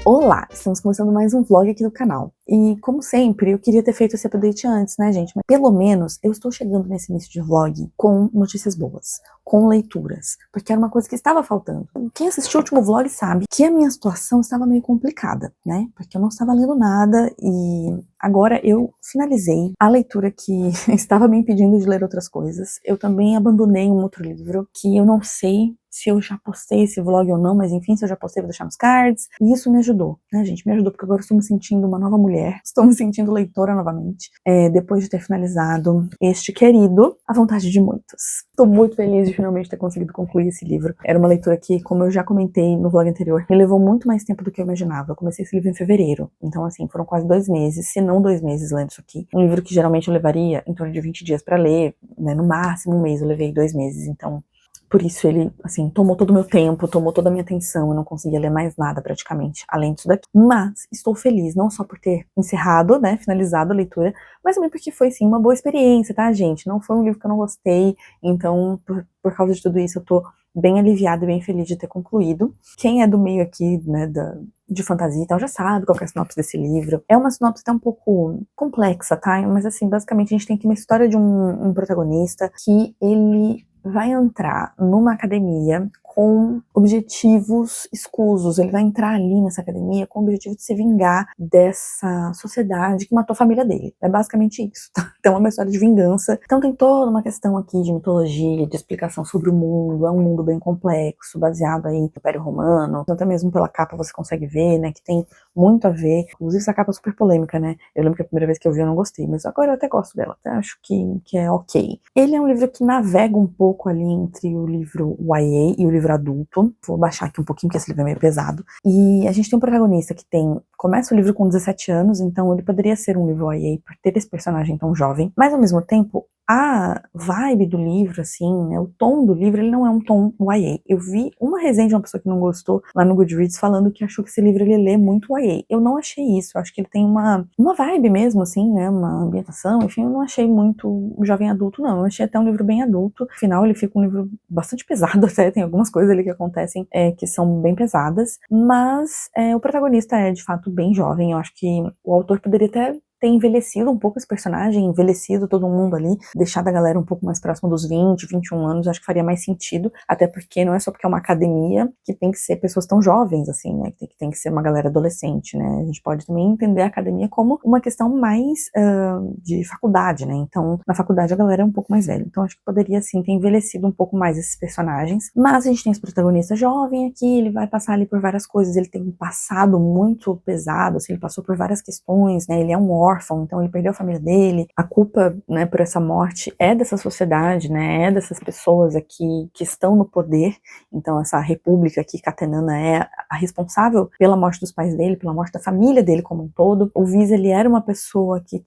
Olá, estamos começando mais um vlog aqui do canal. E, como sempre, eu queria ter feito esse update antes, né, gente? Mas pelo menos eu estou chegando nesse início de vlog com notícias boas, com leituras, porque era uma coisa que estava faltando. Quem assistiu o último vlog sabe que a minha situação estava meio complicada, né? Porque eu não estava lendo nada e agora eu finalizei a leitura que estava me impedindo de ler outras coisas. Eu também abandonei um outro livro que eu não sei se eu já postei esse vlog ou não, mas enfim, se eu já postei, vou deixar nos cards. E isso me ajudou, né, gente? Me ajudou porque agora eu estou me sentindo uma nova mulher, estou me sentindo leitora novamente, depois de ter finalizado este querido A Vontade de Muitos. Estou muito feliz de finalmente ter conseguido concluir esse livro. Era uma leitura que, como eu já comentei no vlog anterior, me levou muito mais tempo do que eu imaginava. Eu comecei esse livro em fevereiro, então assim, foram quase 2 meses, se não 2 meses lendo isso aqui. Um livro que geralmente eu levaria em torno de 20 dias pra ler, né, no máximo um mês, eu levei 2 meses, então por isso ele, assim, tomou todo o meu tempo, tomou toda a minha atenção, eu não conseguia ler mais nada praticamente, além disso daqui. Mas estou feliz, não só por ter encerrado, né, finalizado a leitura, mas também porque foi, sim, uma boa experiência, tá, gente? Não foi um livro que eu não gostei, então, por causa de tudo isso, eu tô bem aliviada e bem feliz de ter concluído. Quem é do meio aqui, né, de fantasia e tal, já sabe qual que é a sinopse desse livro. É uma sinopse até um pouco complexa, tá? Mas, assim, basicamente a gente tem aqui uma história de um protagonista que ele vai entrar numa academia com objetivos escusos. Ele vai entrar ali nessa academia com o objetivo de se vingar dessa sociedade que matou a família dele. É basicamente isso, tá? Então é uma história de vingança. Então tem toda uma questão aqui de mitologia, de explicação sobre o mundo. É um mundo bem complexo, baseado aí no Império Romano. Então até mesmo pela capa você consegue ver, né, que tem muito a ver. Inclusive essa capa é super polêmica, né? Eu lembro que a primeira vez que eu vi eu não gostei, mas agora eu até gosto dela. Até acho que é ok. Ele é um livro que navega um pouco ali entre o livro YA e o livro adulto. Vou baixar aqui um pouquinho, porque esse livro é meio pesado. E a gente tem um protagonista que começa o livro com 17 anos, então ele poderia ser um livro YA por ter esse personagem tão jovem, mas ao mesmo tempo a vibe do livro, assim, né, o tom do livro, ele não é um tom YA. Eu vi uma resenha de uma pessoa que não gostou lá no Goodreads falando que achou que esse livro ele lê muito YA. Eu não achei isso, eu acho que ele tem uma vibe mesmo, assim, né, uma ambientação, enfim, eu não achei muito jovem adulto, não. Eu achei até um livro bem adulto. Afinal, ele fica um livro bastante pesado até, tem algumas coisas ali que acontecem que são bem pesadas, mas o protagonista é, de fato, bem jovem. Eu acho que o autor poderia até ter envelhecido um pouco esse personagem, envelhecido todo mundo ali, deixado a galera um pouco mais próxima dos 20, 21 anos, acho que faria mais sentido, até porque não é só porque é uma academia que tem que ser pessoas tão jovens, assim, né, que tem que ser uma galera adolescente, né, a gente pode também entender a academia como uma questão mais de faculdade, né, então na faculdade a galera é um pouco mais velha, então acho que poderia, sim, ter envelhecido um pouco mais esses personagens, mas a gente tem esse protagonista jovem aqui, ele vai passar ali por várias coisas, ele tem um passado muito pesado, assim, ele passou por várias questões, né, ele é um órfão, então ele perdeu a família dele, a culpa, né, por essa morte é dessa sociedade, né, é dessas pessoas aqui que estão no poder, então essa república aqui, Catenana, é a responsável pela morte dos pais dele, pela morte da família dele como um todo. O Viz, ele era uma pessoa que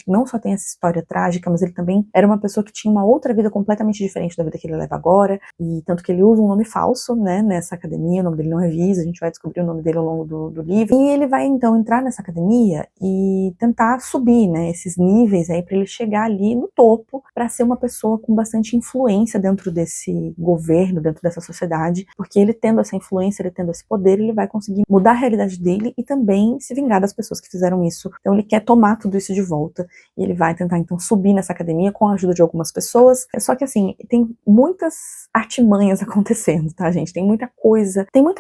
não só tem essa história trágica, mas ele também era uma pessoa que tinha uma outra vida completamente diferente da vida que ele leva agora, e tanto que ele usa um nome falso, né, nessa academia, o nome dele não é Viz, a gente vai descobrir o nome dele ao longo do livro, e ele vai então entrar nessa academia e tentar subir, né, esses níveis aí para ele chegar ali no topo, para ser uma pessoa com bastante influência dentro desse governo, dentro dessa sociedade, porque ele tendo essa influência, ele tendo esse poder, ele vai conseguir mudar a realidade dele e também se vingar das pessoas que fizeram isso. Então ele quer tomar tudo isso de volta e ele vai tentar então subir nessa academia com a ajuda de algumas pessoas. Só que assim, tem muitas artimanhas acontecendo, tá, gente? Tem muita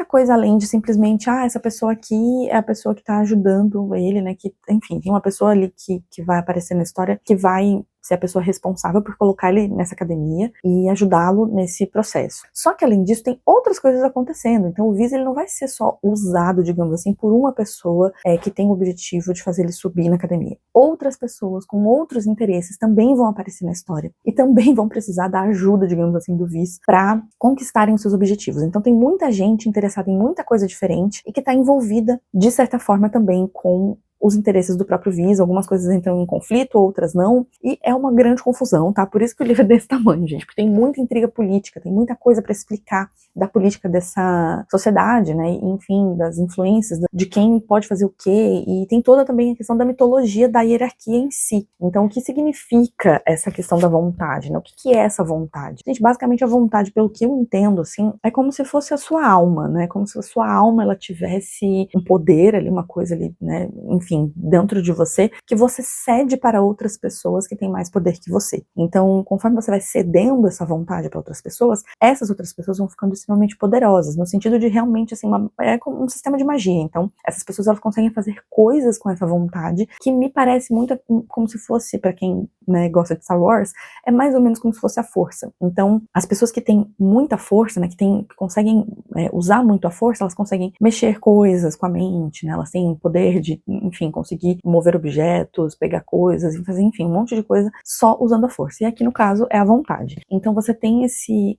coisa além de simplesmente, essa pessoa aqui é a pessoa que tá ajudando ele, né, que, enfim, tem uma pessoa ali que vai aparecer na história, que vai ser a pessoa responsável por colocar ele nessa academia e ajudá-lo nesse processo. Só que, além disso, tem outras coisas acontecendo. Então, o Viz, ele não vai ser só usado, digamos assim, por uma pessoa que tem o objetivo de fazer ele subir na academia. Outras pessoas com outros interesses também vão aparecer na história e também vão precisar da ajuda, digamos assim, do Viz para conquistarem os seus objetivos. Então, tem muita gente interessada em muita coisa diferente e que está envolvida, de certa forma, também com os interesses do próprio Viz, algumas coisas entram em conflito, outras não, e é uma grande confusão, tá? Por isso que o livro é desse tamanho, gente, porque tem muita intriga política, tem muita coisa para explicar da política dessa sociedade, né, e, enfim, das influências, de quem pode fazer o quê, e tem toda também a questão da mitologia da hierarquia em si. Então, o que significa essa questão da vontade, né? O que é essa vontade? Gente, basicamente a vontade, pelo que eu entendo, assim, é como se fosse a sua alma, né? Como se a sua alma, ela tivesse um poder ali, uma coisa ali, né, enfim, dentro de você, que você cede para outras pessoas que têm mais poder que você. Então, conforme você vai cedendo essa vontade para outras pessoas, essas outras pessoas vão ficando extremamente poderosas, no sentido de realmente, assim, é como um sistema de magia. Então, essas pessoas, elas conseguem fazer coisas com essa vontade, que me parece muito como se fosse, para quem, né, gosta de Star Wars, é mais ou menos como se fosse a força. Então, as pessoas que têm muita força, né, que conseguem usar muito a força, elas conseguem mexer coisas com a mente, né, elas têm poder de, enfim, conseguir mover objetos, pegar coisas, e fazer, enfim, um monte de coisa só usando a força. E aqui, no caso, é a vontade. Então, você tem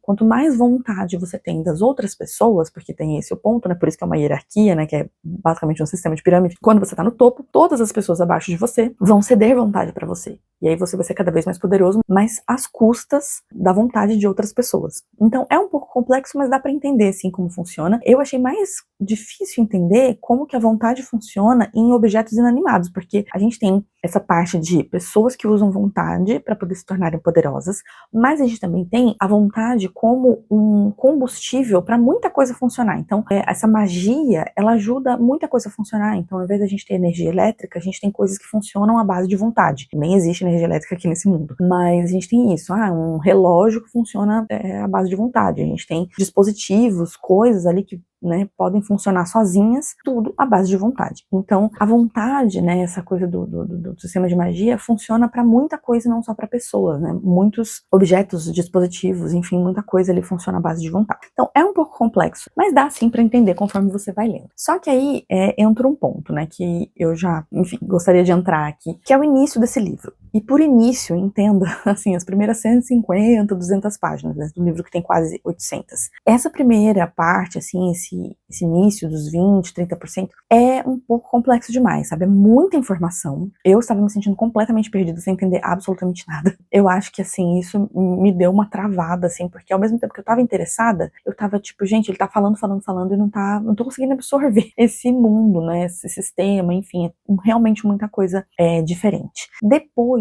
quanto mais vontade você tem das outras pessoas, porque tem esse o ponto, né, por isso que é uma hierarquia, né, que é basicamente um sistema de pirâmide. Quando você tá no topo, todas as pessoas abaixo de você vão ceder vontade para você. E aí você vai ser cada vez mais poderoso, mas às custas da vontade de outras pessoas. Então, é um pouco complexo, mas dá para entender, assim, como funciona. Eu achei mais difícil entender como que a vontade funciona em objetos inanimados, porque a gente tem essa parte de pessoas que usam vontade para poder se tornarem poderosas, mas a gente também tem a vontade como um combustível para muita coisa funcionar. Então, essa magia, ela ajuda muita coisa a funcionar. Então, ao invés da gente ter energia elétrica, a gente tem coisas que funcionam à base de vontade. Nem existe energia elétrica aqui nesse mundo. Mas a gente tem isso, um relógio que funciona à base de vontade. A gente tem dispositivos, coisas ali que, né, podem funcionar sozinhas, tudo à base de vontade. Então, a vontade, né, essa coisa do sistema de magia, funciona para muita coisa, não só para pessoas, né? Muitos objetos, dispositivos, enfim, muita coisa ali funciona à base de vontade. Então, é um pouco complexo, mas dá sim para entender conforme você vai lendo. Só que aí entra um ponto, né, que eu já, enfim, gostaria de entrar aqui, que é o início desse livro. E por início, entenda, assim, as primeiras 150, 200 páginas, né, do livro que tem quase 800. Essa primeira parte, assim, esse início dos 20, 30%, é um pouco complexo demais, sabe? É muita informação. Eu estava me sentindo completamente perdida, sem entender absolutamente nada. Eu acho que, assim, isso me deu uma travada, assim, porque ao mesmo tempo que eu estava interessada, eu estava tipo, gente, ele tá falando e não tô conseguindo absorver esse mundo, né? Esse sistema, enfim, é realmente muita coisa diferente. Depois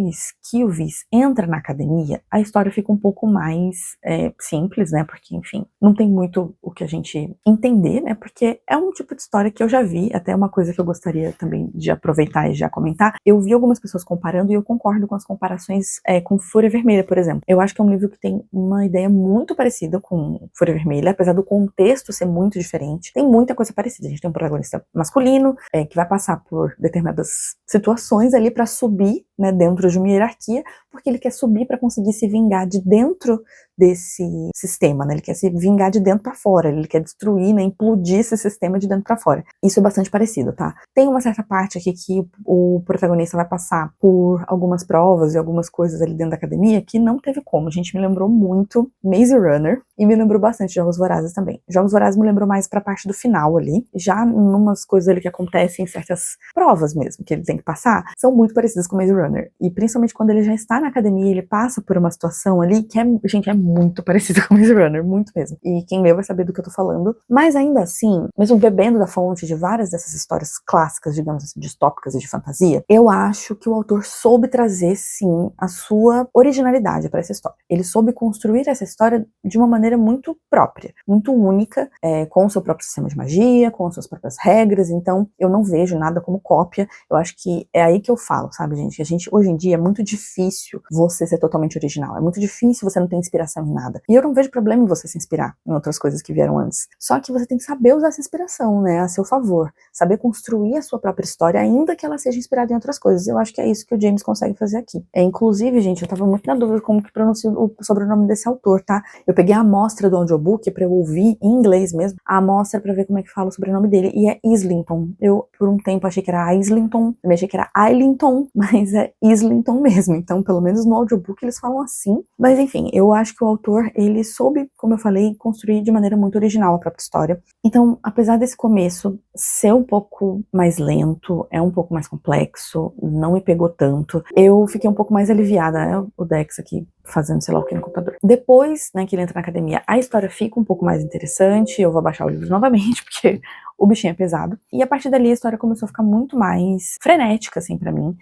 que o Viz entra na academia, a história fica um pouco mais simples, né? Porque, enfim, não tem muito o que a gente entender, né? Porque é um tipo de história que eu já vi, até uma coisa que eu gostaria também de aproveitar e já comentar. Eu vi algumas pessoas comparando e eu concordo com as comparações com Fúria Vermelha, por exemplo. Eu acho que é um livro que tem uma ideia muito parecida com Fúria Vermelha, apesar do contexto ser muito diferente. Tem muita coisa parecida. A gente tem um protagonista masculino que vai passar por determinadas situações ali para subir, né, dentro de uma hierarquia, porque ele quer subir para conseguir se vingar de dentro desse sistema, né? Ele quer se vingar de dentro para fora, ele quer destruir, né, implodir esse sistema de dentro para fora. Isso é bastante parecido, tá? Tem uma certa parte aqui que o protagonista vai passar por algumas provas e algumas coisas ali dentro da academia que não teve como. A gente me lembrou muito Maze Runner e me lembrou bastante Jogos Vorazes também. Jogos Vorazes me lembrou mais pra parte do final ali, já numas coisas ali que acontecem em certas provas mesmo, que ele tem que passar, são muito parecidas com Maze Runner. E principalmente quando ele já está na academia, ele passa por uma situação ali que gente, é muito parecida com Maze Runner, muito mesmo. E quem leu vai saber do que eu tô falando. Mas ainda assim, mesmo bebendo da fonte de várias dessas histórias clássicas, digamos assim, distópicas e de fantasia, eu acho que o autor soube trazer, sim, a sua originalidade para essa história. Ele soube construir essa história de uma maneira muito própria, muito única, com o seu próprio sistema de magia, com as suas próprias regras. Então, eu não vejo nada como cópia. Eu acho que é aí que eu falo, sabe, gente? Hoje em dia, é muito difícil você ser totalmente original. É muito difícil você não ter inspiração em nada. E eu não vejo problema em você se inspirar em outras coisas que vieram antes. Só que você tem que saber usar essa inspiração, né, a seu favor. Saber construir a sua própria história, ainda que ela seja inspirada em outras coisas. Eu acho que é isso que o James consegue fazer aqui. Inclusive, gente, eu tava muito na dúvida como que pronuncia o sobrenome desse autor, tá? Eu peguei a amostra do audiobook pra eu ouvir em inglês mesmo, a amostra pra ver como é que fala o sobrenome dele, e é Islington. Eu, por um tempo, achei que era Islington, também achei que era Islington, mas é Islington mesmo, então pelo menos no audiobook eles falam assim. Mas enfim, eu acho que o autor, ele soube, como eu falei, construir de maneira muito original a própria história. Então, apesar desse começo ser um pouco mais lento, é um pouco mais complexo, não me pegou tanto, eu fiquei um pouco mais aliviada, né, o Dex aqui fazendo sei lá o que no computador. Depois, né, que ele entra na academia, a história fica um pouco mais interessante, eu vou baixar o livro novamente, porque o bichinho é pesado. E a partir dali a história começou a ficar muito mais frenética, assim, pra mim.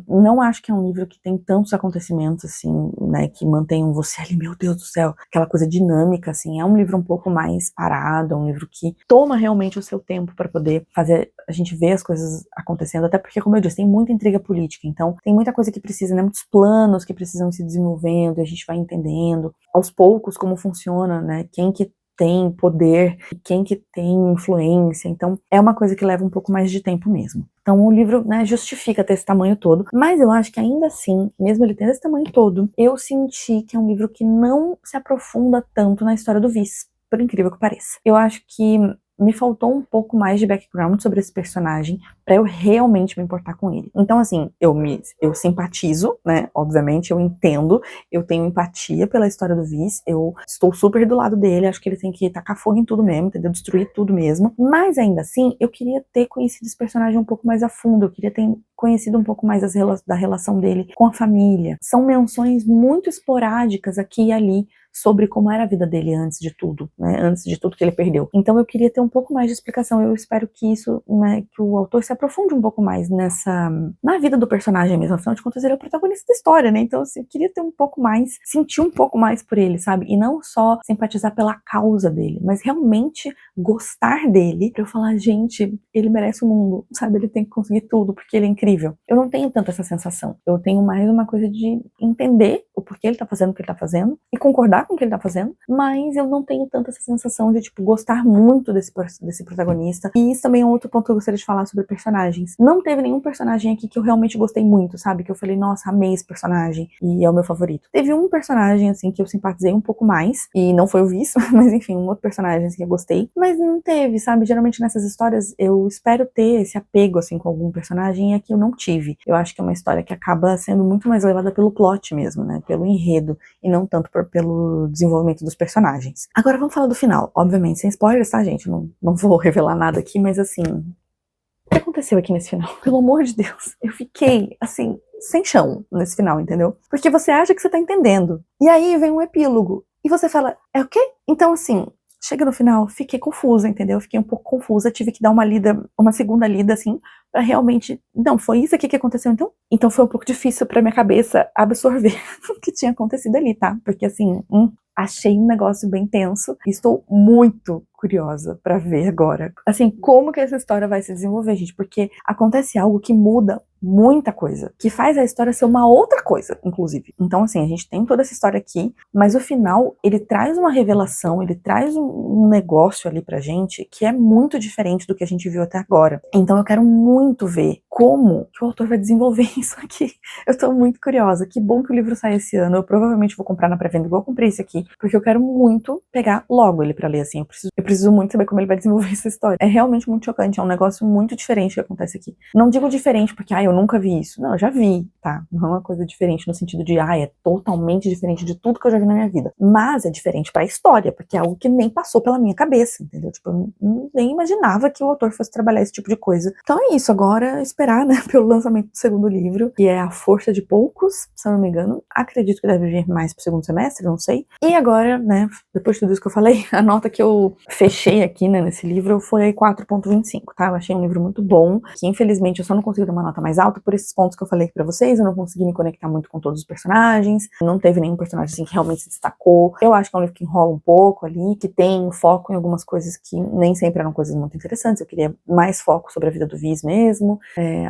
Não acho que é um livro que tem tantos acontecimentos, assim, né, que mantenham você ali, meu Deus do céu, aquela coisa dinâmica, assim. É um livro um pouco mais parado, é um livro que toma realmente o seu tempo pra poder fazer a gente ver as coisas acontecendo, até porque, como eu disse, tem muita intriga política, então tem muita coisa que precisa, né, muitos planos que precisam se desenvolvendo, e a gente vai entendendo aos poucos como funciona, né, quem que tem poder e quem que tem influência, então é uma coisa que leva um pouco mais de tempo mesmo. Então o livro, né, justifica ter esse tamanho todo, mas eu acho que ainda assim, mesmo ele tendo esse tamanho todo, eu senti que é um livro que não se aprofunda tanto na história do Viz, por incrível que pareça. Eu acho que me faltou um pouco mais de background sobre esse personagem pra eu realmente me importar com ele. Então, assim, eu simpatizo, né, obviamente, eu entendo, eu tenho empatia pela história do Viz, eu estou super do lado dele, acho que ele tem que tacar fogo em tudo mesmo, entendeu? Destruir tudo mesmo, mas ainda assim, eu queria ter conhecido esse personagem um pouco mais a fundo, eu queria ter conhecido um pouco mais da relação dele com a família. São menções muito esporádicas aqui e ali sobre como era a vida dele antes de tudo, né, antes de tudo que ele perdeu. Então eu queria ter um pouco mais de explicação, eu espero que isso, né, que o autor se aprofunde um pouco mais na vida do personagem mesmo, afinal de contas ele é o protagonista da história, né, então assim, eu queria ter um pouco mais, sentir um pouco mais por ele, sabe, e não só simpatizar pela causa dele, mas realmente gostar dele, pra eu falar, gente, ele merece o mundo, sabe, ele tem que conseguir tudo, porque ele é incrível. Eu não tenho tanto essa sensação, eu tenho mais uma coisa de entender o porquê ele tá fazendo o que ele tá fazendo, e concordar com o que ele tá fazendo, mas eu não tenho tanto essa sensação de, tipo, gostar muito desse protagonista. E isso também é um outro ponto que eu gostaria de falar sobre personagens. Não teve nenhum personagem aqui que eu realmente gostei muito, sabe? Que eu falei, nossa, amei esse personagem e é o meu favorito. Teve um personagem, assim, que eu simpatizei um pouco mais, e não foi o Viz, mas enfim, um outro personagem, assim, que eu gostei, mas não teve, sabe? Geralmente nessas histórias eu espero ter esse apego, assim, com algum personagem, e aqui eu não tive. Eu acho que é uma história que acaba sendo muito mais levada pelo plot mesmo, né? Pelo enredo, e não tanto pelo desenvolvimento dos personagens. Agora vamos falar do final, obviamente sem spoilers, tá, gente? Não vou revelar nada aqui, mas assim, o que aconteceu aqui nesse final? Pelo amor de Deus, eu fiquei, assim, sem chão nesse final, entendeu? Porque você acha que você tá entendendo, e aí vem um epílogo, e você fala, é o quê? Então, assim, chega no final, fiquei confusa, entendeu? Fiquei um pouco confusa, tive que dar uma segunda lida, assim, pra realmente, não, foi isso aqui que aconteceu então? Então foi um pouco difícil pra minha cabeça absorver o que tinha acontecido ali, tá? Porque assim, achei um negócio bem tenso e estou muito curiosa pra ver agora, assim, como que essa história vai se desenvolver, gente, porque acontece algo que muda muita coisa, que faz a história ser uma outra coisa, inclusive. Então, assim, a gente tem toda essa história aqui, mas o final, ele traz uma revelação, ele traz um negócio ali pra gente que é muito diferente do que a gente viu até agora. Então eu quero muito ver como que o autor vai desenvolver isso aqui. Eu tô muito curiosa. Que bom que o livro sai esse ano. Eu provavelmente vou comprar na pré-venda igual eu comprei esse aqui, porque eu quero muito pegar logo ele pra ler, assim. Eu preciso muito saber como ele vai desenvolver essa história. É realmente muito chocante, é um negócio muito diferente que acontece aqui. Não digo diferente porque, eu nunca vi isso. Não, eu já vi, tá? Não é uma coisa diferente no sentido de, é totalmente diferente de tudo que eu já vi na minha vida. Mas é diferente pra história, porque é algo que nem passou pela minha cabeça, entendeu? Tipo, eu nem imaginava que o autor fosse trabalhar esse tipo de coisa. Então é isso, agora esperar, né, pelo lançamento do segundo livro, que é A Força de Poucos, se eu não me engano. Acredito que deve vir mais pro segundo semestre, não sei. E agora, né, depois de tudo isso que eu falei, a nota que eu fechei aqui, né, nesse livro foi 4.25, tá? Eu achei um livro muito bom, que infelizmente eu só não consegui dar uma nota mais alta por esses pontos que eu falei aqui pra vocês, eu não consegui me conectar muito com todos os personagens, não teve nenhum personagem assim que realmente se destacou. Eu acho que é um livro que enrola um pouco ali, que tem foco em algumas coisas que nem sempre eram coisas muito interessantes, eu queria mais foco sobre a vida do Viz mesmo.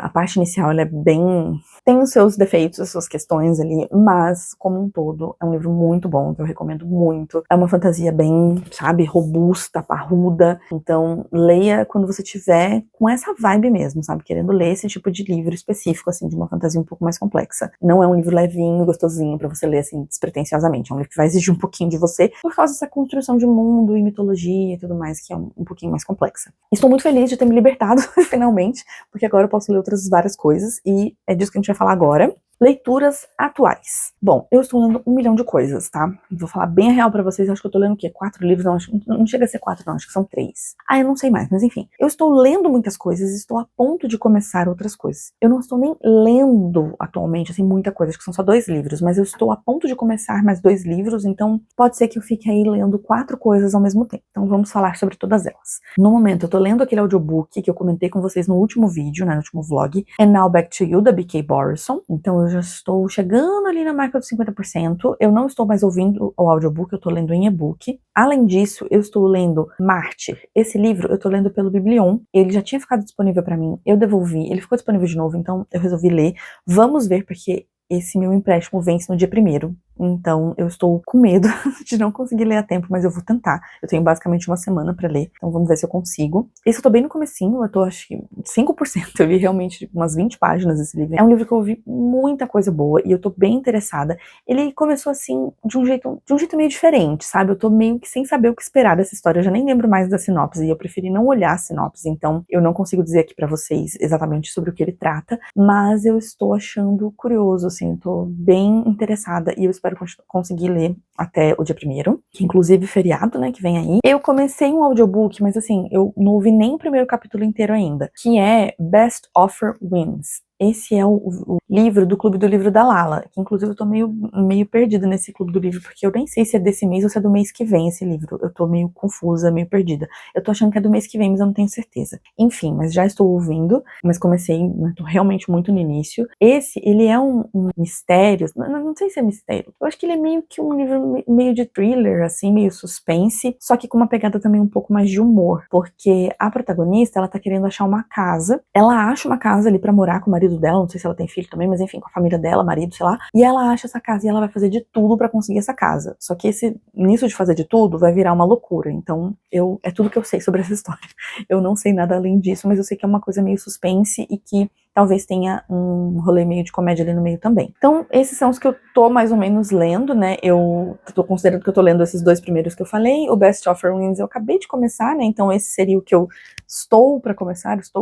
A parte inicial, ela é bem... tem os seus defeitos, as suas questões ali, mas, como um todo, é um livro muito bom, que eu recomendo muito. É uma fantasia bem, sabe, robusta, tá parruda. Então, leia quando você tiver com essa vibe mesmo, sabe? Querendo ler esse tipo de livro específico, assim, de uma fantasia um pouco mais complexa. Não é um livro levinho, gostosinho, pra você ler, assim, despretensiosamente. É um livro que vai exigir um pouquinho de você, por causa dessa construção de mundo e mitologia e tudo mais, que é um pouquinho mais complexa. Estou muito feliz de ter me libertado, finalmente, porque agora eu posso ler outras várias coisas, e é disso que a gente vai falar agora. Leituras atuais. Bom, eu estou lendo 1 milhão de coisas, tá? Vou falar bem a real pra vocês, acho que eu tô lendo o quê? 4 livros? Não, acho que não chega a ser 4 não, acho que são 3. Ah, eu não sei mais, mas enfim. Eu estou lendo muitas coisas e estou a ponto de começar outras coisas. Eu não estou nem lendo atualmente, assim, muita coisa, acho que são só 2 livros, mas eu estou a ponto de começar mais 2 livros, então pode ser que eu fique aí lendo 4 coisas ao mesmo tempo. Então vamos falar sobre todas elas. No momento, eu tô lendo aquele audiobook que eu comentei com vocês no último vídeo, né, no último vlog, And Now Back to You, da B.K. Borison. Então eu já estou chegando ali na marca dos 50%. Eu não estou mais ouvindo o audiobook, eu tô lendo em e-book. Além disso, eu estou lendo Mártir. Esse livro eu tô lendo pelo Biblion. Ele já tinha ficado disponível pra mim, eu devolvi. Ele ficou disponível de novo, então eu resolvi ler. Vamos ver, porque esse meu empréstimo vence no dia 1º. Então eu estou com medo de não conseguir ler a tempo, mas eu vou tentar. Eu tenho basicamente uma semana pra ler, então vamos ver se eu consigo. Esse eu tô bem no comecinho, eu tô acho que 5%, eu li realmente umas 20 páginas desse livro. É um livro que eu ouvi muita coisa boa e eu tô bem interessada. Ele começou assim, de um jeito meio diferente, sabe? Eu tô meio que sem saber o que esperar dessa história, eu já nem lembro mais da sinopse e eu preferi não olhar a sinopse, então eu não consigo dizer aqui pra vocês exatamente sobre o que ele trata, mas eu estou achando curioso, assim, eu tô bem interessada e eu espero conseguir ler até o dia 1º, que inclusive feriado, né, que vem aí. Eu comecei um audiobook, mas assim, eu não ouvi nem o primeiro capítulo inteiro ainda, que é Best Offer Wins. Esse é o livro do Clube do Livro da Lala, que inclusive eu tô meio perdida nesse Clube do Livro, porque eu nem sei se é desse mês ou se é do mês que vem esse livro. Eu tô meio confusa, meio perdida. Eu tô achando que é do mês que vem, mas eu não tenho certeza. Enfim, mas já estou ouvindo, mas comecei, né, tô realmente muito no início. Esse, ele é um mistério, não sei se é mistério. Eu acho que ele é meio que um livro meio de thriller, assim, meio suspense, só que com uma pegada também um pouco mais de humor, porque a protagonista, ela tá querendo achar uma casa. Ela acha uma casa ali pra morar com o marido dela, não sei se ela tem filho também, mas enfim, com a família dela, marido, sei lá, e ela acha essa casa e ela vai fazer de tudo pra conseguir essa casa. Só que nisso de fazer de tudo, vai virar uma loucura. Então, é tudo que eu sei sobre essa história. Eu não sei nada além disso, mas eu sei que é uma coisa meio suspense e que talvez tenha um rolê meio de comédia ali no meio também. Então, esses são os que eu tô mais ou menos lendo, né? Eu tô considerando que eu tô lendo esses 2 primeiros que eu falei. O Best Offer Wins eu acabei de começar, né? Então esse seria o que eu estou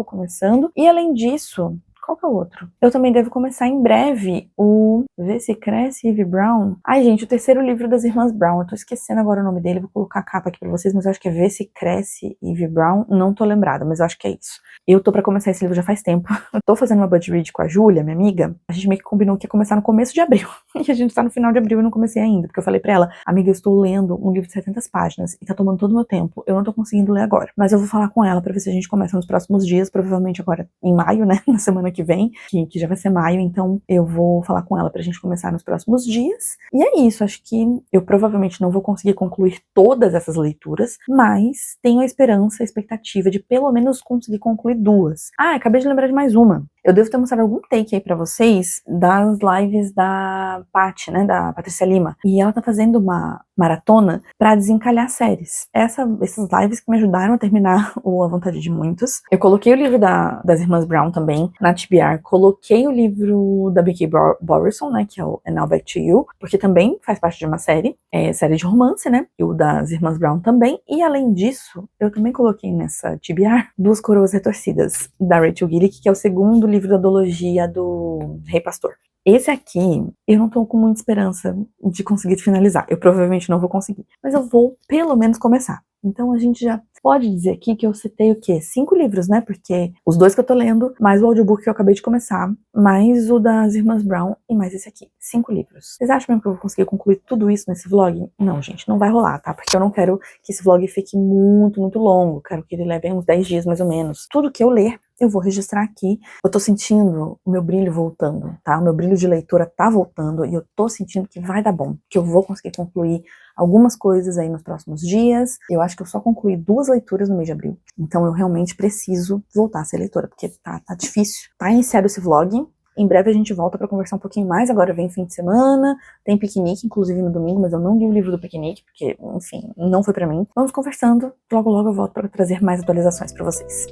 começando. E além disso, qual que é o outro? Eu também devo começar em breve o Vê Se Cresce, Ivy Brown. Ai, gente, o 3º livro das Irmãs Brown. Eu tô esquecendo agora o nome dele, vou colocar a capa aqui pra vocês, mas eu acho que é Vê Se Cresce, Ivy Brown. Não tô lembrada, mas eu acho que é isso. Eu tô pra começar esse livro já faz tempo. Eu tô fazendo uma buddy read com a Júlia, minha amiga. A gente meio que combinou que ia começar no começo de abril. E a gente tá no final de abril e não comecei ainda. Porque eu falei pra ela, amiga, eu estou lendo um livro de 700 páginas e tá tomando todo o meu tempo. Eu não tô conseguindo ler agora. Mas eu vou falar com ela pra ver se a gente começa nos próximos dias, provavelmente agora em maio, né? Na semana que vem, que já vai ser maio. Então eu vou falar com ela pra gente começar nos próximos dias. E é isso, acho que eu provavelmente não vou conseguir concluir todas essas leituras, mas tenho a esperança, a expectativa de pelo menos conseguir concluir 2. Ah, acabei de lembrar de mais uma. Eu devo ter mostrado algum take aí pra vocês das lives da Paty, né, da Patrícia Lima. E ela tá fazendo uma maratona pra desencalhar séries. Esses lives que me ajudaram a terminar o A Vontade de Muitos. Eu coloquei o livro das Irmãs Brown também na TBR. Coloquei o livro da B.K. Borison, né, que é o And Now Back to You, porque também faz parte de uma série de romance, né, e o das Irmãs Brown também. E além disso, eu também coloquei nessa TBR Duas Coroas Retorcidas, da Rachel Gillick, que é o 2º livro da duologia do Rei Pastor. Esse aqui, eu não tô com muita esperança de conseguir finalizar. Eu provavelmente não vou conseguir. Mas eu vou, pelo menos, começar. Então a gente já pode dizer aqui que eu citei o quê? 5 livros, né? Porque os 2 que eu tô lendo, mais o audiobook que eu acabei de começar, mais o das Irmãs Brown e mais esse aqui. 5 livros. Vocês acham mesmo que eu vou conseguir concluir tudo isso nesse vlog? Não, gente, não vai rolar, tá? Porque eu não quero que esse vlog fique muito, muito longo. Quero que ele leve uns 10 dias, mais ou menos. Tudo que eu ler, eu vou registrar aqui. Eu tô sentindo o meu brilho voltando, tá? O meu brilho de leitora tá voltando e eu tô sentindo que vai dar bom, que eu vou conseguir concluir algumas coisas aí nos próximos dias. Eu acho que eu só concluí 2 leituras no mês de abril, então eu realmente preciso voltar a ser leitora, porque tá difícil. Tá iniciado esse vlog, Em breve a gente volta pra conversar um pouquinho mais, agora vem fim de semana, tem piquenique, inclusive no domingo, mas eu não li o livro do piquenique, porque, enfim, não foi pra mim. Vamos conversando, logo logo eu volto pra trazer mais atualizações pra vocês.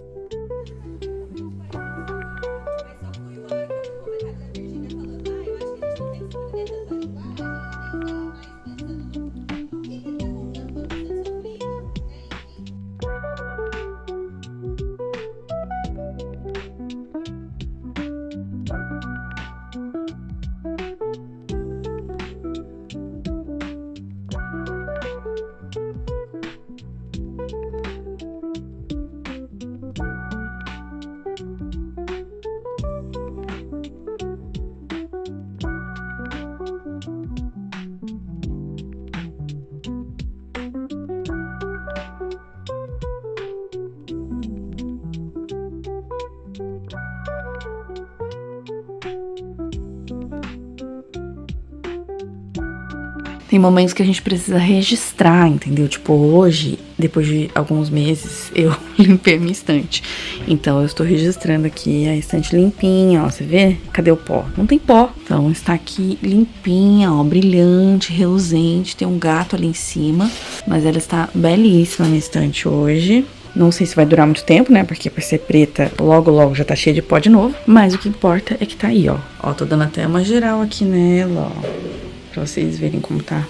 Tem momentos que a gente precisa registrar, entendeu? Tipo, hoje, depois de alguns meses, eu limpei a minha estante. Então, eu estou registrando aqui a estante limpinha, ó. Você vê? Cadê o pó? Não tem pó. Então, está aqui limpinha, ó, brilhante, reluzente. Tem um gato ali em cima, mas ela está belíssima na estante hoje. Não sei se vai durar muito tempo, né? Porque por ser preta, logo logo já tá cheia de pó de novo. Mas o que importa é que tá aí, ó. Ó, tô dando até uma geral aqui nela, ó. Pra vocês verem como tá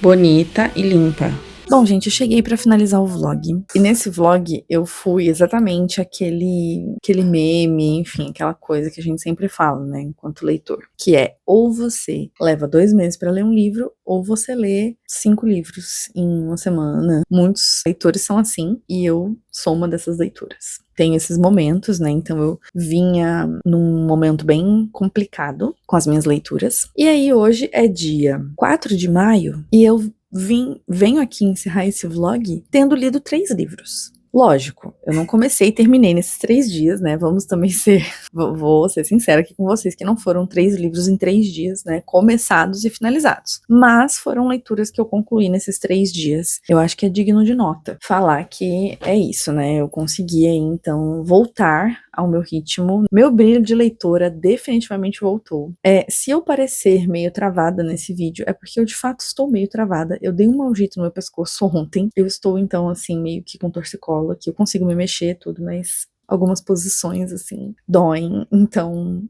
bonita e limpa. Bom, gente, eu cheguei pra finalizar o vlog. E nesse vlog eu fui exatamente aquele meme, enfim, aquela coisa que a gente sempre fala, né, enquanto leitor. Que é, ou você leva 2 meses pra ler um livro, ou você lê 5 livros em uma semana. Muitos leitores são assim, e eu sou uma dessas leitoras. Tem esses momentos, né, então eu vinha num momento bem complicado com as minhas leituras. E aí hoje é dia 4 de maio, e eu venho aqui encerrar esse vlog tendo lido 3 livros. Lógico, eu não comecei e terminei nesses 3 dias, né? Vamos também vou ser sincera aqui com vocês, que não foram 3 livros em 3 dias, né? Começados e finalizados. Mas foram leituras que eu concluí nesses 3 dias. Eu acho que é digno de nota falar que é isso, né? Eu consegui aí, então, voltar ao meu ritmo. Meu brilho de leitora definitivamente voltou. Se eu parecer meio travada nesse vídeo, é porque eu de fato estou meio travada. Eu dei um maldito no meu pescoço ontem. Eu estou, então, assim, meio que com torcicolo, que eu consigo me mexer tudo, mas algumas posições, assim, doem. Então,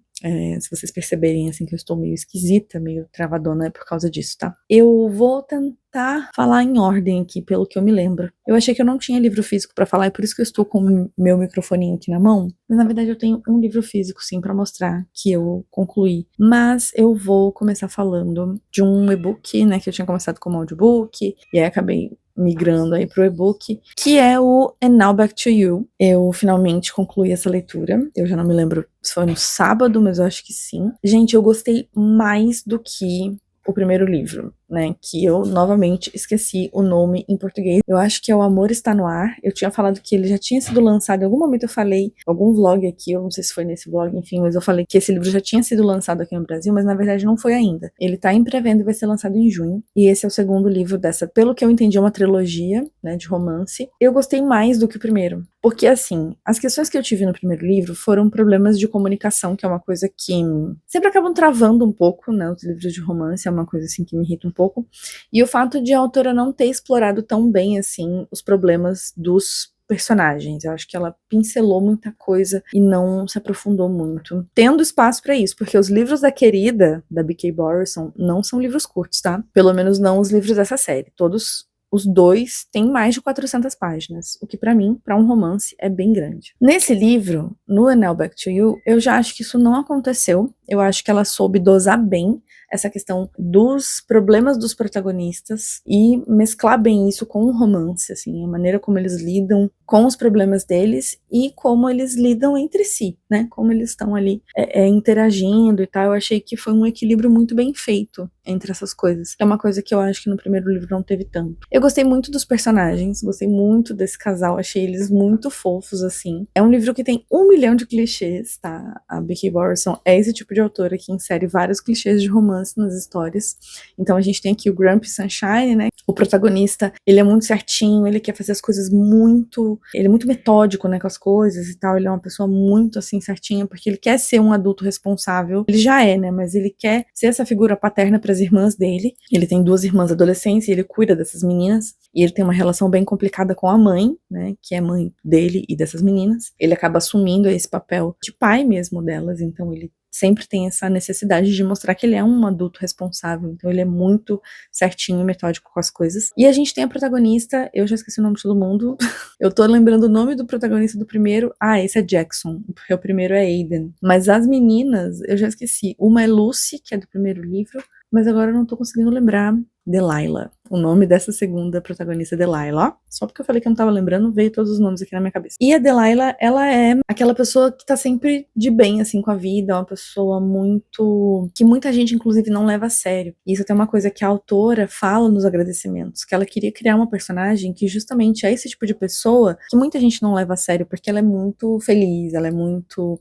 se vocês perceberem, assim, que eu estou meio esquisita, meio travadona, é por causa disso, tá? Eu vou tentar falar em ordem aqui, pelo que eu me lembro. Eu achei que eu não tinha livro físico pra falar, é por isso que eu estou com o meu microfoninho aqui na mão. Mas, na verdade, eu tenho um livro físico, sim, pra mostrar que eu concluí. Mas eu vou começar falando de um e-book, né, que eu tinha começado como audiobook, e aí acabei migrando aí pro e-book, que é o And Now Back to You. Eu finalmente concluí essa leitura. Eu já não me lembro se foi no sábado, mas eu acho que sim. Gente, eu gostei mais do que o primeiro livro, né, que eu novamente esqueci o nome em português. Eu acho que é O Amor Está no Ar. Eu tinha falado que ele já tinha sido lançado, em algum momento eu falei, algum vlog aqui, eu não sei se foi nesse vlog, enfim, mas eu falei que esse livro já tinha sido lançado aqui no Brasil, mas na verdade não foi ainda. Ele tá em pré-venda e vai ser lançado em junho, e esse é o segundo livro dessa, pelo que eu entendi, é uma trilogia, né, de romance. Eu gostei mais do que o primeiro, porque assim, as questões que eu tive no primeiro livro foram problemas de comunicação, que é uma coisa que sempre acabam travando um pouco, né, os livros de romance, é uma coisa assim que me irrita um pouco, e o fato de a autora não ter explorado tão bem, assim, os problemas dos personagens. Eu acho que ela pincelou muita coisa e não se aprofundou muito, tendo espaço pra isso, porque os livros da querida, da B.K. Borison, não são livros curtos, tá? Pelo menos não os livros dessa série. Todos os 2 têm mais de 400 páginas, o que pra mim, pra um romance, é bem grande. Nesse livro, no And Now Back to You, eu já acho que isso não aconteceu. Eu acho que ela soube dosar bem essa questão dos problemas dos protagonistas e mesclar bem isso com o romance, assim, a maneira como eles lidam com os problemas deles e como eles lidam entre si, né, como eles estão ali interagindo e tal. Eu achei que foi um equilíbrio muito bem feito entre essas coisas, que é uma coisa que eu acho que no primeiro livro não teve tanto. Eu gostei muito dos personagens, gostei muito desse casal, achei eles muito fofos, assim. É um livro que tem 1 milhão de clichês, tá? A B.K. Borison é esse tipo de autora que insere vários clichês de romance romance nas histórias. Então a gente tem aqui o Grumpy Sunshine, né? O protagonista, ele é muito certinho, ele quer fazer as coisas muito... Ele é muito metódico, né, com as coisas e tal. Ele é uma pessoa muito, assim, certinha, porque ele quer ser um adulto responsável. Ele já é, né? Mas ele quer ser essa figura paterna para as irmãs dele. Ele tem 2 irmãs adolescentes e ele cuida dessas meninas. E ele tem uma relação bem complicada com a mãe, né? Que é mãe dele e dessas meninas. Ele acaba assumindo esse papel de pai mesmo delas, então ele sempre tem essa necessidade de mostrar que ele é um adulto responsável, então ele é muito certinho e metódico com as coisas. E a gente tem a protagonista, eu já esqueci o nome de todo mundo, eu tô lembrando o nome do protagonista do primeiro, esse é Jackson, porque o primeiro é Aiden. Mas as meninas, eu já esqueci, uma é Lucy, que é do primeiro livro, mas agora eu não tô conseguindo lembrar. Delilah. O nome dessa segunda protagonista é Delilah. Só porque eu falei que eu não tava lembrando, veio todos os nomes aqui na minha cabeça. E a Delilah, ela é aquela pessoa que tá sempre de bem, assim, com a vida. Uma pessoa muito... que muita gente, inclusive, não leva a sério. E isso é uma coisa que a autora fala nos agradecimentos. Que ela queria criar uma personagem que justamente é esse tipo de pessoa que muita gente não leva a sério, porque ela é muito feliz, ela é muito...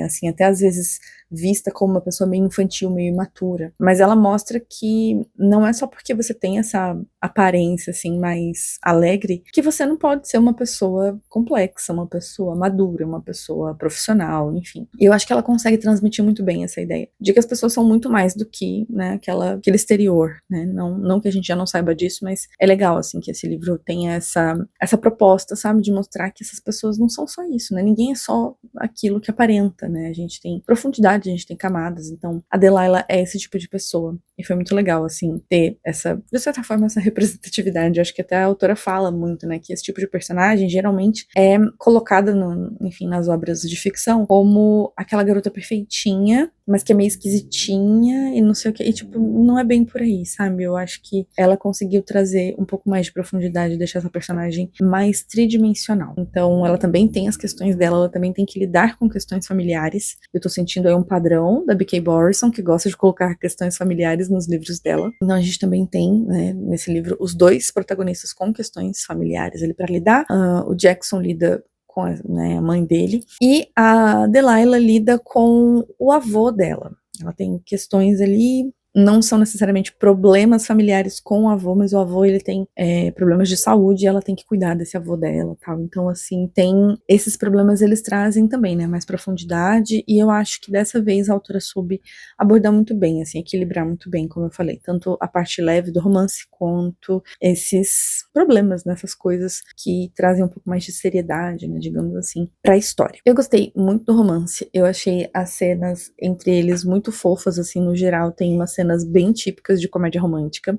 assim, até às vezes vista como uma pessoa meio infantil, meio imatura. Mas ela mostra que não é só porque você tem essa aparência, assim, mais alegre, que você não pode ser uma pessoa complexa, uma pessoa madura, uma pessoa profissional, enfim. E eu acho que ela consegue transmitir muito bem essa ideia de que as pessoas são muito mais do que, né, aquele exterior, né? Não que a gente já não saiba disso, mas é legal, assim, que esse livro tenha essa proposta, sabe, de mostrar que essas pessoas não são só isso, né? Ninguém é só aquilo que aparenta, né? A gente tem profundidade, a gente tem camadas, então a Delilah é esse tipo de pessoa. E foi muito legal, assim, ter essa, de certa forma, essa representatividade. Eu acho que até a autora fala muito, né, que esse tipo de personagem geralmente é colocada, enfim, nas obras de ficção como aquela garota perfeitinha, mas que é meio esquisitinha e não sei o que, e tipo, não é bem por aí, sabe? Eu acho que ela conseguiu trazer um pouco mais de profundidade, deixar essa personagem mais tridimensional. Então, ela também tem as questões dela, ela também tem que lidar com questões familiares. Eu tô sentindo aí um padrão da B.K. Borison, que gosta de colocar questões familiares nos livros dela. Então, a gente também tem, né, nesse livro, os 2 protagonistas com questões familiares ali pra lidar. O Jackson lida com a mãe dele, e a Delilah lida com o avô dela. Ela tem questões ali, não são necessariamente problemas familiares com o avô, mas o avô, ele tem problemas de saúde e ela tem que cuidar desse avô dela, tal. Então, assim, tem esses problemas, eles trazem também, né, mais profundidade, e eu acho que dessa vez a autora soube abordar muito bem, assim, equilibrar muito bem, como eu falei, tanto a parte leve do romance, quanto esses problemas, nessas coisas que trazem um pouco mais de seriedade, né, digamos assim, pra história. Eu gostei muito do romance, eu achei as cenas entre eles muito fofas, assim, no geral, tem umas cenas bem típicas de comédia romântica.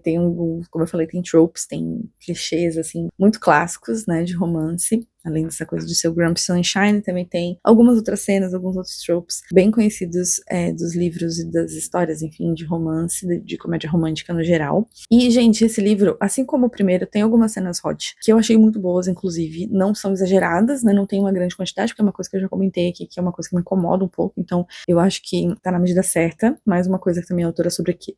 Tem como eu falei, tem tropes, tem clichês, assim, muito clássicos, né, de romance. Além dessa coisa de ser o Grumpy Sunshine, também tem algumas outras cenas, alguns outros tropes bem conhecidos dos livros e das histórias, enfim, de romance, de comédia romântica no geral. E, gente, esse livro, assim como o primeiro, tem algumas cenas hot, que eu achei muito boas, inclusive, não são exageradas, né, não tem uma grande quantidade, porque é uma coisa que eu já comentei aqui, que é uma coisa que me incomoda um pouco, então eu acho que tá na medida certa, mais uma coisa que também a autora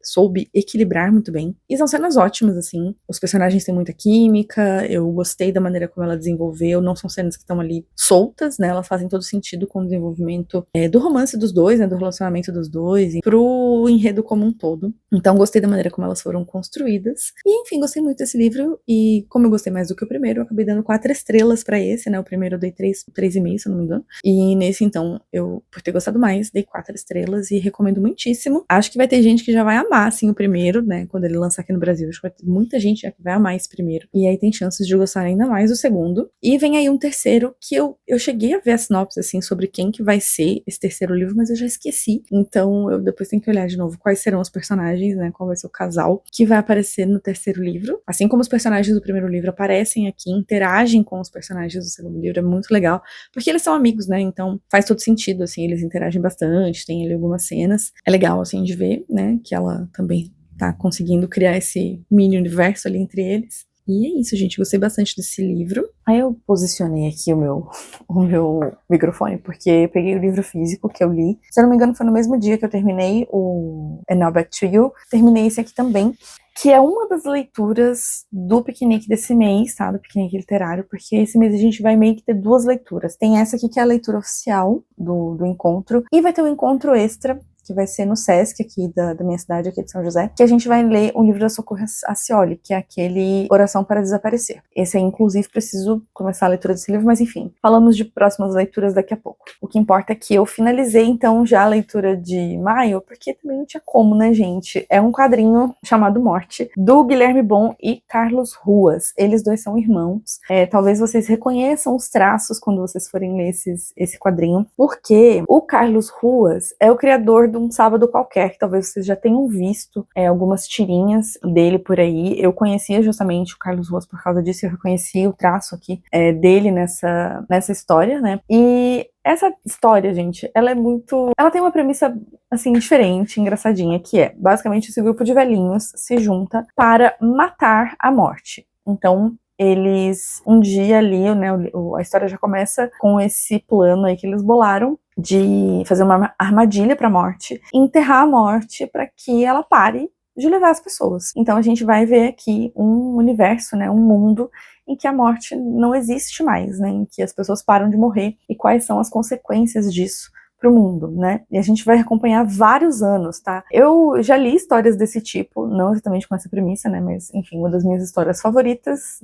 soube equilibrar muito bem. E são cenas ótimas, assim, os personagens têm muita química, eu gostei da maneira como ela desenvolveu, não são cenas que estão ali soltas, né, elas fazem todo sentido com o desenvolvimento do romance dos dois, né, do relacionamento dos dois, e pro enredo como um todo. Então gostei da maneira como elas foram construídas, e enfim, gostei muito desse livro, e como eu gostei mais do que o primeiro, eu acabei dando 4 estrelas pra esse, né, o primeiro eu dei 3,5, se eu não me engano, e nesse, então, eu, por ter gostado mais, dei 4 estrelas e recomendo muitíssimo. Acho que vai ter gente que já vai amar, assim, o primeiro, né, quando ele lançar aqui no Brasil, acho que vai ter muita gente já que vai amar esse primeiro, e aí tem chances de gostar ainda mais do segundo, e vem aí um terceiro que eu cheguei a ver a sinopse, assim, sobre quem que vai ser esse terceiro livro, mas eu já esqueci, então eu depois tenho que olhar de novo quais serão os personagens, né, qual vai ser o casal que vai aparecer no terceiro livro, assim como os personagens do primeiro livro aparecem aqui, interagem com os personagens do segundo livro, é muito legal, porque eles são amigos, né, então faz todo sentido, assim, eles interagem bastante, tem ali algumas cenas, é legal, assim, de ver, né, que ela também tá conseguindo criar esse mini universo ali entre eles. E é isso, gente. Gostei bastante desse livro. Aí eu posicionei aqui o meu microfone, porque peguei o livro físico que eu li. Se eu não me engano, foi no mesmo dia que eu terminei o And Now Back to You. Terminei esse aqui também, que é uma das leituras do piquenique desse mês, tá? Do piquenique literário, porque esse mês a gente vai meio que ter 2 leituras. Tem essa aqui que é a leitura oficial do encontro, e vai ter um encontro extra que vai ser no Sesc aqui da minha cidade, aqui de São José, que a gente vai ler um livro da Socorro Acioli, que é aquele Oração para Desaparecer. Esse aí, inclusive, preciso começar a leitura desse livro, mas enfim, falamos de próximas leituras daqui a pouco. O que importa é que eu finalizei, então, já a leitura de maio, porque também não tinha como, né, gente? É um quadrinho chamado Morte, do Guilherme Bon e Carlos Ruas. Eles dois são irmãos. Talvez vocês reconheçam os traços quando vocês forem ler esse quadrinho, porque o Carlos Ruas é o criador de Um Sábado Qualquer, que talvez vocês já tenham visto algumas tirinhas dele por aí. Eu conhecia justamente o Carlos Ruas por causa disso, eu reconheci o traço aqui dele nessa história, né? E essa história, gente, ela tem uma premissa, assim, diferente, engraçadinha, que é, basicamente, esse grupo de velhinhos se junta para matar a morte. Então, eles, um dia ali, né, a história já começa com esse plano aí que eles bolaram de fazer uma armadilha para a morte, enterrar a morte para que ela pare de levar as pessoas. Então a gente vai ver aqui um universo, né, um mundo em que a morte não existe mais, né, em que as pessoas param de morrer e quais são as consequências disso pro mundo, né? E a gente vai acompanhar vários anos, tá? Eu já li histórias desse tipo, não exatamente com essa premissa, né, mas enfim, uma das minhas histórias favoritas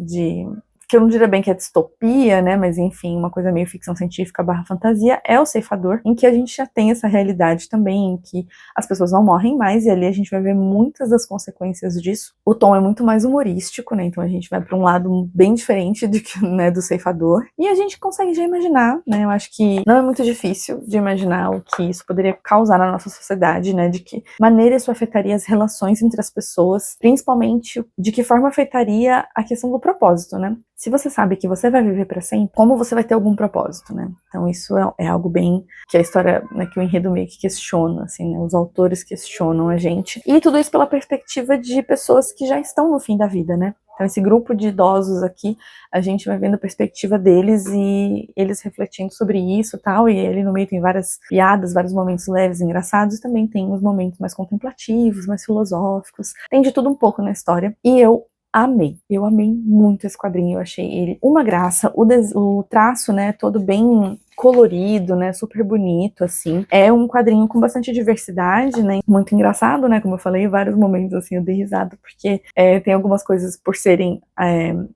que eu não diria bem que é distopia, né, mas enfim, uma coisa meio ficção científica / fantasia, é O Ceifador, em que a gente já tem essa realidade também, em que as pessoas não morrem mais, e ali a gente vai ver muitas das consequências disso. O tom é muito mais humorístico, né, então a gente vai para um lado bem diferente né, do Ceifador, e a gente consegue já imaginar, né, eu acho que não é muito difícil de imaginar o que isso poderia causar na nossa sociedade, né, de que maneira isso afetaria as relações entre as pessoas, principalmente de que forma afetaria a questão do propósito, né. Se você sabe que você vai viver para sempre, como você vai ter algum propósito, né? Então isso é algo bem que a história, né, que o enredo meio que questiona, assim, né? Os autores questionam a gente. E tudo isso pela perspectiva de pessoas que já estão no fim da vida, né? Então esse grupo de idosos aqui, a gente vai vendo a perspectiva deles e eles refletindo sobre isso e tal, e ali no meio tem várias piadas, vários momentos leves, engraçados, e também tem os momentos mais contemplativos, mais filosóficos, tem de tudo um pouco na história, e eu amei muito esse quadrinho, eu achei ele uma graça, o traço, né, todo bem colorido, né, super bonito, assim, é um quadrinho com bastante diversidade, né, muito engraçado, né, como eu falei, vários momentos, assim, eu dei risada, porque tem algumas coisas por serem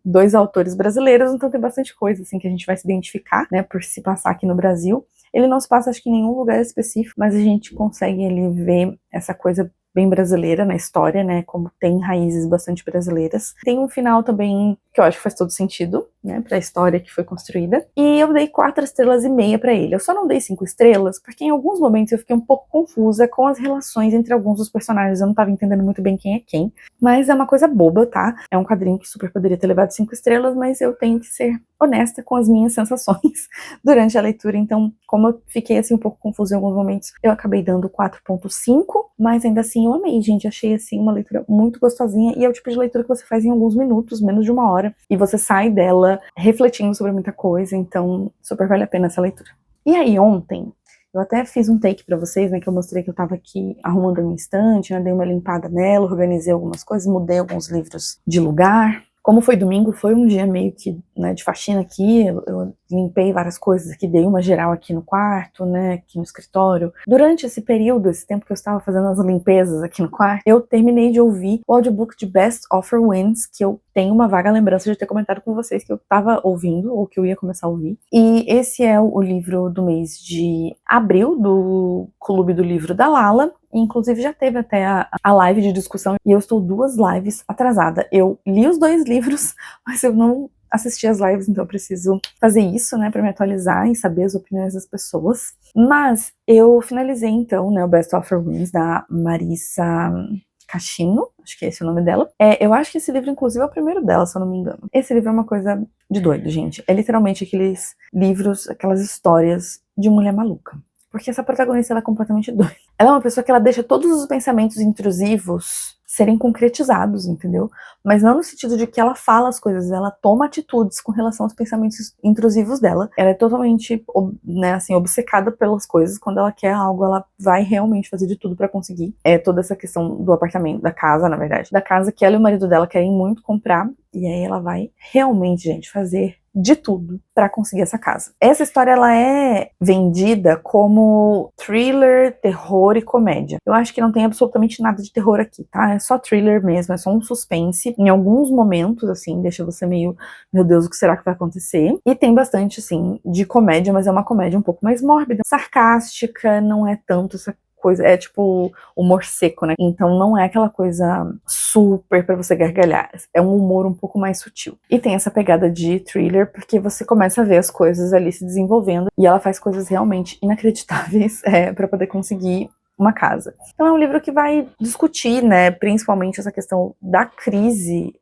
dois autores brasileiros, então tem bastante coisa, assim, que a gente vai se identificar, né, por se passar aqui no Brasil. Ele não se passa, acho que em nenhum lugar específico, mas a gente consegue ali ver essa coisa bem brasileira na história, né, como tem raízes bastante brasileiras. Tem um final também que eu acho que faz todo sentido, né, pra história que foi construída. E eu dei 4,5 estrelas pra ele. Eu só não dei 5 estrelas porque em alguns momentos eu fiquei um pouco confusa com as relações entre alguns dos personagens. Eu não tava entendendo muito bem quem é quem. Mas é uma coisa boba, tá? É um quadrinho que super poderia ter levado 5 estrelas, mas eu tenho que ser honesta com as minhas sensações durante a leitura. Então, como eu fiquei assim um pouco confusa em alguns momentos, eu acabei dando 4,5, mas ainda assim eu amei, gente. Achei assim uma leitura muito gostosinha e é o tipo de leitura que você faz em alguns minutos, menos de 1 hora, e você sai dela refletindo sobre muita coisa, então super vale a pena essa leitura. E aí ontem, eu até fiz um take pra vocês, né, que eu mostrei que eu tava aqui arrumando a minha estante, né, dei uma limpada nela, organizei algumas coisas, mudei alguns livros de lugar. Como foi domingo, foi um dia meio que, né, de faxina aqui, eu limpei várias coisas aqui, dei uma geral aqui no quarto, né, aqui no escritório. Durante esse período, esse tempo que eu estava fazendo as limpezas aqui no quarto, eu terminei de ouvir o audiobook de Best Offer Wins, que eu tenho uma vaga lembrança de ter comentado com vocês que eu estava ouvindo, ou que eu ia começar a ouvir. E esse é o livro do mês de abril, do Clube do Livro da Lala. Inclusive já teve até a live de discussão e eu estou 2 lives atrasada. Eu li os 2 livros, mas eu não assisti as lives, então eu preciso fazer isso, né, para me atualizar e saber as opiniões das pessoas. Mas eu finalizei então, né, o Best Offer Wins da Marissa Cachino, acho que é esse o nome dela. Eu acho que esse livro, inclusive, é o primeiro dela, se eu não me engano. Esse livro é uma coisa de doido, gente. É literalmente aqueles livros, aquelas histórias de mulher maluca. Porque essa protagonista, ela é completamente doida. Ela é uma pessoa que ela deixa todos os pensamentos intrusivos serem concretizados, entendeu? Mas não no sentido de que ela fala as coisas, ela toma atitudes com relação aos pensamentos intrusivos dela. Ela é totalmente, né, assim, obcecada pelas coisas. Quando ela quer algo, ela vai realmente fazer de tudo pra conseguir. Toda essa questão do apartamento, da casa, na verdade. Da casa que ela e o marido dela querem muito comprar. E aí ela vai realmente, gente, fazer de tudo para conseguir essa casa. Essa história, ela é vendida como thriller, terror e comédia. Eu acho que não tem absolutamente nada de terror aqui, tá? É só thriller mesmo, é só um suspense. Em alguns momentos, assim, deixa você meio, meu Deus, o que será que vai acontecer? E tem bastante, assim, de comédia, mas é uma comédia um pouco mais mórbida, sarcástica, não é tanto essa coisa, é tipo humor seco, né? Então não é aquela coisa super pra você gargalhar. É um humor um pouco mais sutil. E tem essa pegada de thriller, porque você começa a ver as coisas ali se desenvolvendo e ela faz coisas realmente inacreditáveis pra poder conseguir uma casa. Então é um livro que vai discutir, né, principalmente essa questão da crise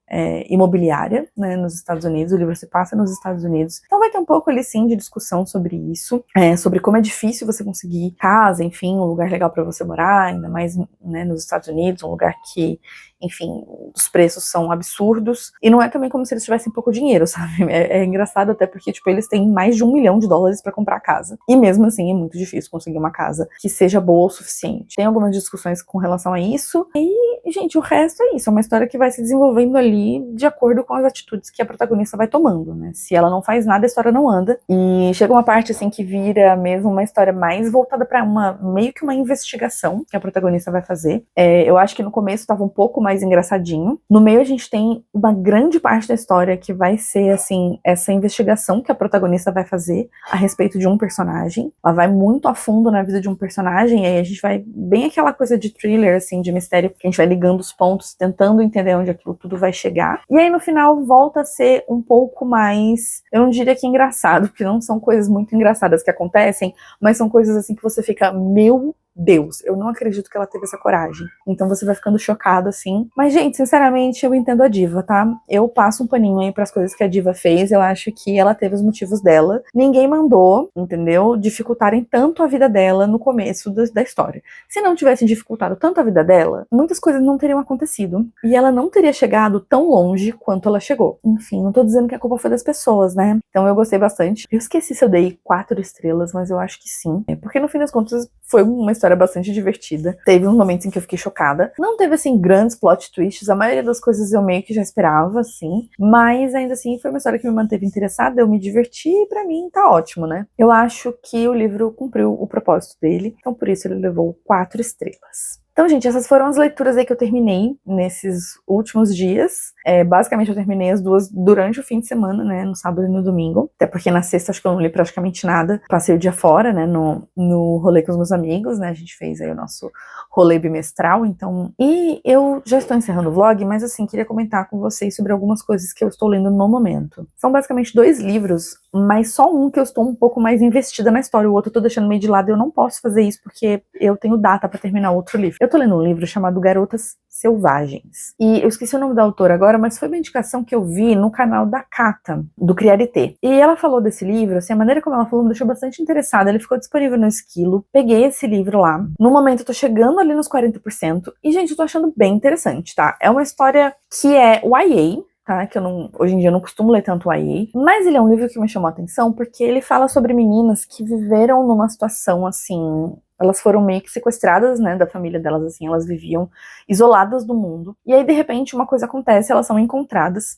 imobiliária, né, nos Estados Unidos. O livro se passa nos Estados Unidos. Então vai ter um pouco ali, sim, de discussão sobre isso, sobre como é difícil você conseguir casa, enfim, um lugar legal para você morar, ainda mais, né, nos Estados Unidos, um lugar que, enfim, os preços são absurdos. E não é também como se eles tivessem pouco dinheiro, sabe? É engraçado até porque, tipo, eles têm mais de $1 milhão para comprar casa. E mesmo assim é muito difícil conseguir uma casa que seja boa o suficiente. Tem algumas discussões com relação a isso. E, gente, o resto é isso. É uma história que vai se desenvolvendo ali de acordo com as atitudes que a protagonista vai tomando, né? Se ela não faz nada, a história não anda. E chega uma parte, assim, que vira mesmo uma história mais voltada pra meio que uma investigação que a protagonista vai fazer. Eu acho que no começo tava um pouco mais engraçadinho. No meio a gente tem uma grande parte da história que vai ser, assim, essa investigação que a protagonista vai fazer a respeito de um personagem. Ela vai muito a fundo na vida de um personagem, e aí a gente vai bem aquela coisa de thriller, assim, de mistério, que a gente vai ligando os pontos, tentando entender onde aquilo tudo vai chegar. E aí no final volta a ser um pouco mais, eu não diria que engraçado, porque não são coisas muito engraçadas que acontecem, mas são coisas assim que você fica, meu Deus, eu não acredito que ela teve essa coragem. Então você vai ficando chocado, assim. Mas, gente, sinceramente, eu entendo a diva, tá? Eu passo um paninho aí pras coisas que a diva fez. Eu acho que ela teve os motivos dela. Ninguém mandou, entendeu? Dificultarem tanto a vida dela no começo da história. Se não tivessem dificultado tanto a vida dela, muitas coisas não teriam acontecido. E ela não teria chegado tão longe quanto ela chegou. Enfim, não tô dizendo que a culpa foi das pessoas, né? Então eu gostei bastante. Eu esqueci se eu dei 4 estrelas, mas eu acho que sim. Porque no fim das contas foi uma história bastante divertida. Teve uns momentos em que eu fiquei chocada. Não teve, assim, grandes plot twists. A maioria das coisas eu meio que já esperava, assim. Mas, ainda assim, foi uma história que me manteve interessada. Eu me diverti e, pra mim, tá ótimo, né? Eu acho que o livro cumpriu o propósito dele. Então, por isso, ele levou 4 estrelas. Então, gente, essas foram as leituras aí que eu terminei nesses últimos dias. Basicamente, eu terminei as duas durante o fim de semana, né, no sábado e no domingo. Até porque na sexta acho que eu não li praticamente nada. Passei o dia fora, né, no rolê com os meus amigos, né, a gente fez aí o nosso rolê bimestral, então... E eu já estou encerrando o vlog, mas assim, queria comentar com vocês sobre algumas coisas que eu estou lendo no momento. São basicamente 2 livros, mas só um que eu estou um pouco mais investida na história, o outro eu tô deixando meio de lado e eu não posso fazer isso porque eu tenho data pra terminar outro livro. Eu tô lendo um livro chamado Garotas Selvagens. E eu esqueci o nome da autora agora, mas foi uma indicação que eu vi no canal da Cata, do Criarité. E ela falou desse livro, assim, a maneira como ela falou me deixou bastante interessada. Ele ficou disponível no Esquilo. Peguei esse livro lá. No momento eu tô chegando ali nos 40%. E, gente, eu tô achando bem interessante, tá? É uma história que é YA, tá? Que hoje em dia eu não costumo ler tanto YA, mas ele é um livro que me chamou a atenção porque ele fala sobre meninas que viveram numa situação, assim, elas foram meio que sequestradas, né, da família delas, assim, elas viviam isoladas do mundo, e aí de repente uma coisa acontece, elas são encontradas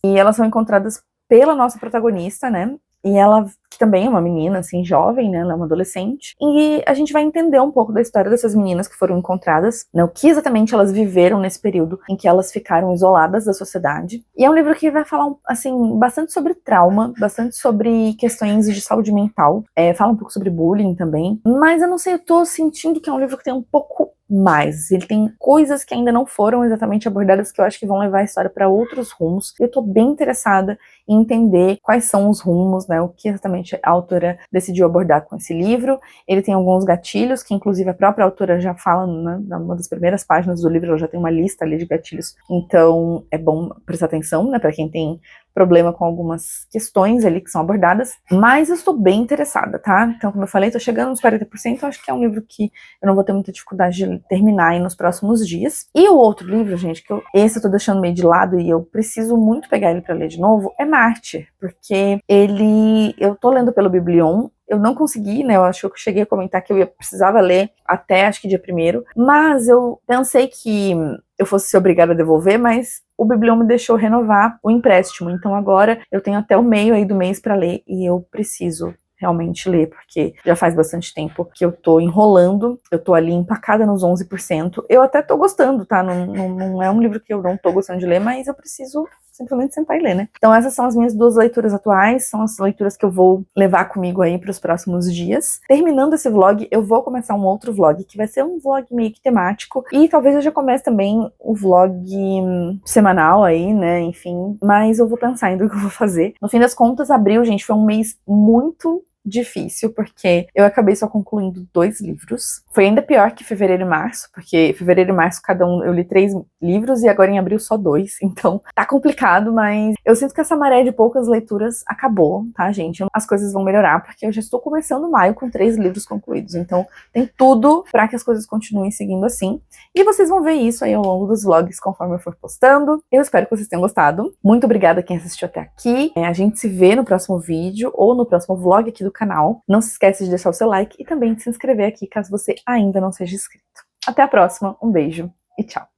pela nossa protagonista, né, e ela, que também é uma menina, assim, jovem, né, ela é uma adolescente, e a gente vai entender um pouco da história dessas meninas que foram encontradas, né, o que exatamente elas viveram nesse período em que elas ficaram isoladas da sociedade. E é um livro que vai falar, assim, bastante sobre trauma, bastante sobre questões de saúde mental, fala um pouco sobre bullying também, mas eu não sei, eu tô sentindo que é um livro que tem um pouco mais. Ele tem coisas que ainda não foram exatamente abordadas que eu acho que vão levar a história para outros rumos. Eu tô bem interessada em entender quais são os rumos, né, o que exatamente a autora decidiu abordar com esse livro. Ele tem alguns gatilhos, que inclusive a própria autora já fala, né, numa das primeiras páginas do livro, ela já tem uma lista ali de gatilhos, então é bom prestar atenção, né, para quem tem problema com algumas questões ali que são abordadas, mas eu estou bem interessada, tá? Então, como eu falei, tô chegando nos 40%, eu acho que é um livro que eu não vou ter muita dificuldade de terminar aí nos próximos dias. E o outro livro, gente, esse eu tô deixando meio de lado e eu preciso muito pegar ele pra ler de novo, é Mártir, porque eu tô lendo pelo Biblion. Eu não consegui, né, eu acho que eu cheguei a comentar que eu precisava ler até, acho que dia 1º, mas eu pensei que eu fosse ser obrigada a devolver, mas o Biblion me deixou renovar o empréstimo, então agora eu tenho até o meio aí do mês para ler e eu preciso realmente ler, porque já faz bastante tempo que eu tô enrolando, eu tô ali empacada nos 11%, eu até tô gostando, tá, não é um livro que eu não tô gostando de ler, mas eu preciso simplesmente sentar e ler, né? Então essas são as minhas 2 leituras atuais, são as leituras que eu vou levar comigo aí para os próximos dias. Terminando esse vlog, eu vou começar um outro vlog, que vai ser um vlog meio que temático, e talvez eu já comece também o vlog semanal aí, né, enfim, mas eu vou pensar ainda o que eu vou fazer. No fim das contas, abril, gente, foi um mês muito difícil, porque eu acabei só concluindo 2 livros. Foi ainda pior que fevereiro e março, porque fevereiro e março cada um eu li 3 livros e agora em abril só 2, então tá complicado, mas eu sinto que essa maré de poucas leituras acabou, tá, gente? As coisas vão melhorar, porque eu já estou começando maio com 3 livros concluídos, então tem tudo pra que as coisas continuem seguindo assim, e vocês vão ver isso aí ao longo dos vlogs conforme eu for postando. Eu espero que vocês tenham gostado. Muito obrigada a quem assistiu até aqui. A gente se vê no próximo vídeo ou no próximo vlog aqui do canal. Não se esqueça de deixar o seu like e também de se inscrever aqui caso você ainda não seja inscrito. Até a próxima, um beijo e tchau!